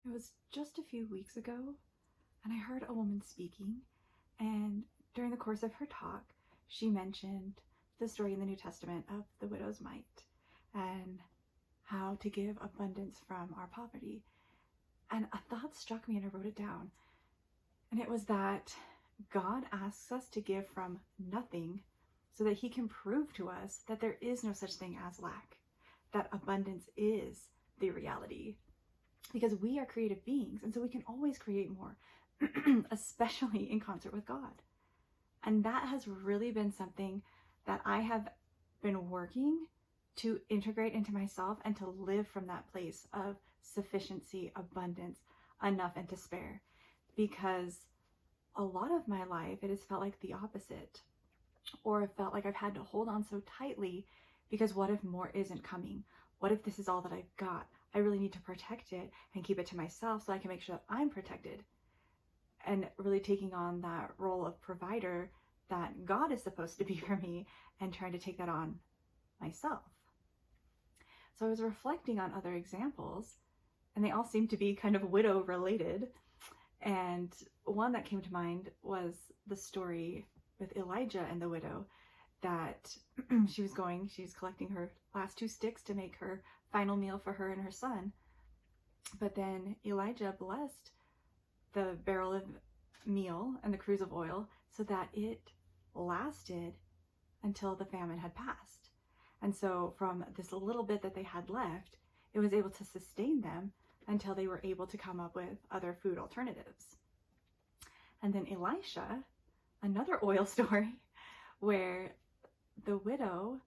It was just a few weeks ago, and I heard a woman speaking, and during the course of her talk, she mentioned the story in the New Testament of the widow's mite and how to give abundance from our poverty. And a thought struck me and I wrote it down. And it was that God asks us to give from nothing so that he can prove to us that there is no such thing as lack, that abundance is the reality. Because we are creative beings, and so we can always create more, especially in concert with God. And that has really been something that I have been working to integrate into myself and to live from that place of sufficiency, abundance, enough, and to spare. Because a lot of my life, it has felt like the opposite, or it felt like I've had to hold on so tightly because what if more isn't coming? What if this is all that I've got? I really need to protect it and keep it to myself so I can make sure that I'm protected. And really taking on that role of provider that God is supposed to be for me and trying to take that on myself. So I was reflecting on other examples, and they all seem to be kind of widow related. And one that came to mind was the story with Elijah and the widow, that she was collecting her last 2 sticks to make her final meal for her and her son. But then Elijah blessed the barrel of meal and the cruse of oil so that it lasted until the famine had passed. And so from this little bit that they had left, it was able to sustain them until they were able to come up with other food alternatives. And then Elisha, another oil story where the widow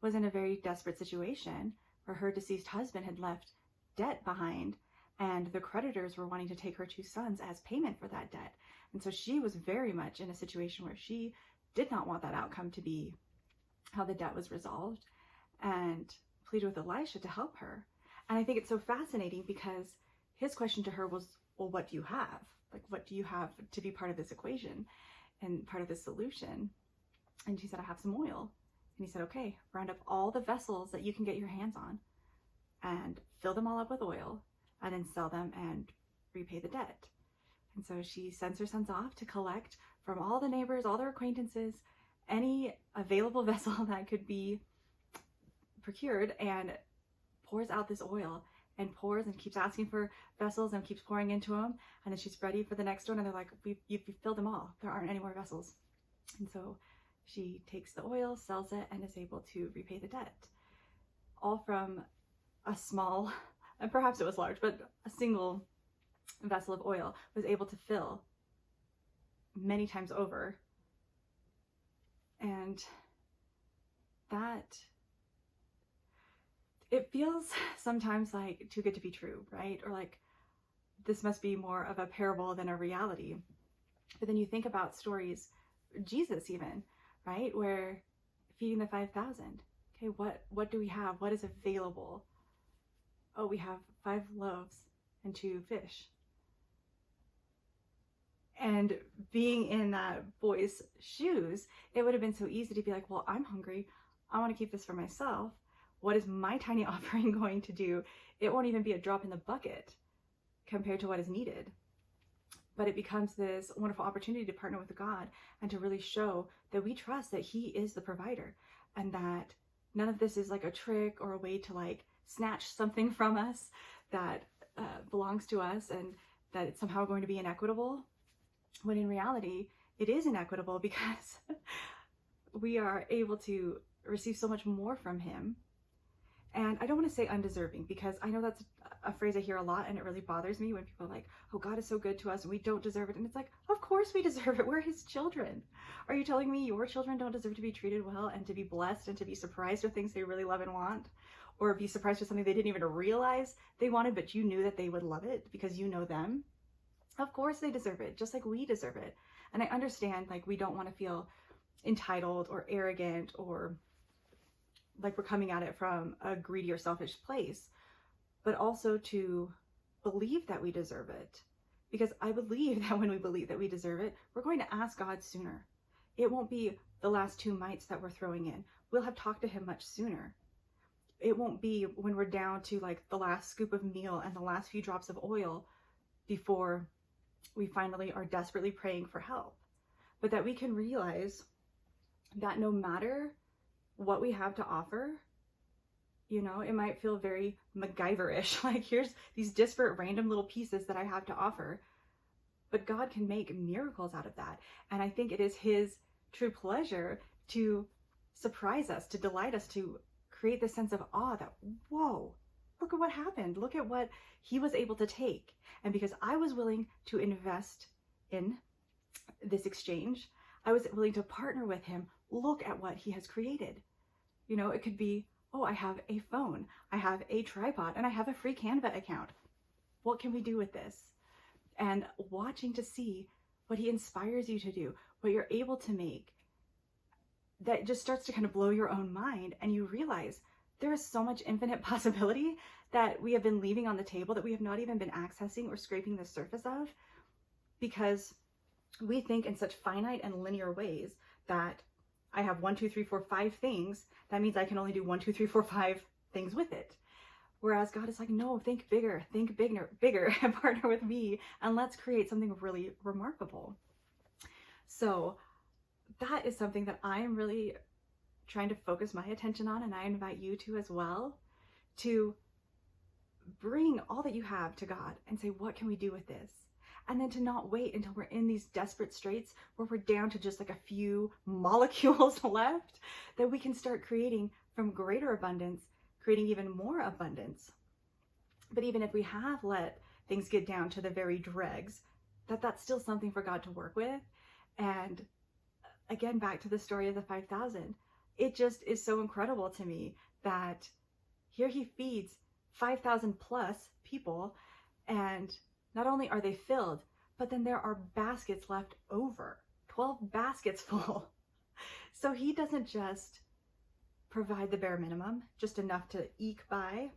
was in a very desperate situation where her deceased husband had left debt behind, and the creditors were wanting to take her 2 sons as payment for that debt. And so she was very much in a situation where she did not want that outcome to be how the debt was resolved, and pleaded with Elisha to help her. And I think it's so fascinating because his question to her was, well, what do you have? Like, what do you have to be part of this equation and part of this solution? And she said, I have some oil. And he said, okay, round up all the vessels that you can get your hands on and fill them all up with oil and then sell them and repay the debt. And so she sends her sons off to collect from all the neighbors, all their acquaintances, any available vessel that could be procured, and pours out this oil and pours and keeps asking for vessels and keeps pouring into them. And then she's ready for the next one. And they're like, you've filled them all. There aren't any more vessels. And so she takes the oil, sells it, and is able to repay the debt. All from a small, and perhaps it was large, but a single vessel of oil was able to fill many times over. And that, it feels sometimes like too good to be true, right? Or like this must be more of a parable than a reality. But then you think about stories, Jesus even, right? Where feeding the 5,000. Okay, what do we have? What is available? Oh, we have 5 loaves and 2 fish. And being in that boy's shoes, it would have been so easy to be like, well, I'm hungry. I want to keep this for myself. What is my tiny offering going to do? It won't even be a drop in the bucket compared to what is needed. But it becomes this wonderful opportunity to partner with God and to really show that we trust that he is the provider, and that none of this is like a trick or a way to like snatch something from us that belongs to us, and that it's somehow going to be inequitable, when in reality it is inequitable because we are able to receive so much more from him. And I don't want to say undeserving, because I know that's a phrase I hear a lot, and it really bothers me when people are like, oh, God is so good to us and we don't deserve it. And it's like, of course we deserve it. We're his children. Are you telling me your children don't deserve to be treated well and to be blessed and to be surprised with things they really love and want? Or be surprised with something they didn't even realize they wanted, but you knew that they would love it because you know them? Of course they deserve it, just like we deserve it. And I understand, like, we don't want to feel entitled or arrogant or like we're coming at it from a greedy or selfish place, but also to believe that we deserve it. Because I believe that when we believe that we deserve it, we're going to ask God sooner. It won't be the last 2 mites that we're throwing in. We'll have talked to him much sooner. It won't be when we're down to like the last scoop of meal and the last few drops of oil. before we finally are desperately praying for help. But that we can realize that no matter what we have to offer, you know, it might feel very MacGyver-ish, like here's these disparate random little pieces that I have to offer, but God can make miracles out of that. And I think it is his true pleasure to surprise us, to delight us, to create this sense of awe that, whoa, look at what happened. Look at what he was able to take. And because I was willing to invest in this exchange, I was willing to partner with him. Look at what he has created. You know, it could be, oh, I have a phone, I have a tripod, and I have a free Canva account. What can we do with this? And watching to see what he inspires you to do, what you're able to make, that just starts to kind of blow your own mind. And you realize there is so much infinite possibility that we have been leaving on the table that we have not even been accessing or scraping the surface of, because we think in such finite and linear ways that I have 1, 2, 3, 4, 5 things. That means I can only do 1, 2, 3, 4, 5 things with it. Whereas God is like, no, think bigger, and partner with me, and let's create something really remarkable. So that is something that I'm really trying to focus my attention on, and I invite you to as well, to bring all that you have to God and say, what can we do with this? And then to not wait until we're in these desperate straits where we're down to just like a few molecules left, that we can start creating from greater abundance, creating even more abundance. But even if we have let things get down to the very dregs, that's still something for God to work with. And again, back to the story of the 5,000, it just is so incredible to me that here he feeds 5,000 plus people, and not only are they filled, but then there are baskets left over, 12 baskets full. So he doesn't just provide the bare minimum, just enough to eke by,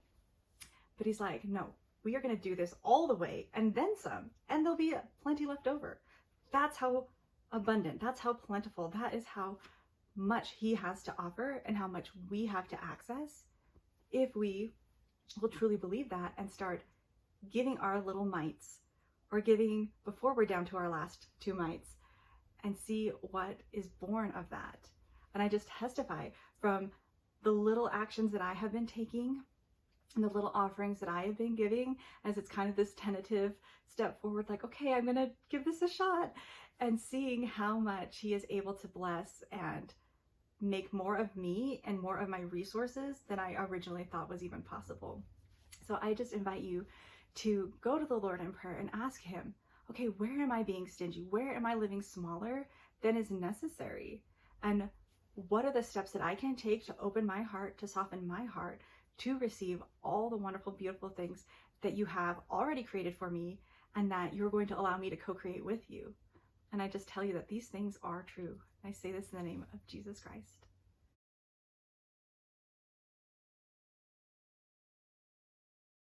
but he's like, no, we are going to do this all the way and then some, and there'll be plenty left over. That's how abundant, that's how plentiful, that is how much he has to offer and how much we have to access if we will truly believe that and start giving our little mites, or giving before we're down to our last 2 mites, and see what is born of that. And I just testify from the little actions that I have been taking and the little offerings that I have been giving, as it's kind of this tentative step forward, like, okay, I'm gonna give this a shot, and seeing how much he is able to bless and make more of me and more of my resources than I originally thought was even possible. So I just invite you to go to the Lord in prayer and ask him, okay, where am I being stingy? Where am I living smaller than is necessary? And what are the steps that I can take to open my heart, to soften my heart, to receive all the wonderful, beautiful things that you have already created for me and that you're going to allow me to co-create with you? And I just tell you that these things are true. I say this in the name of Jesus Christ.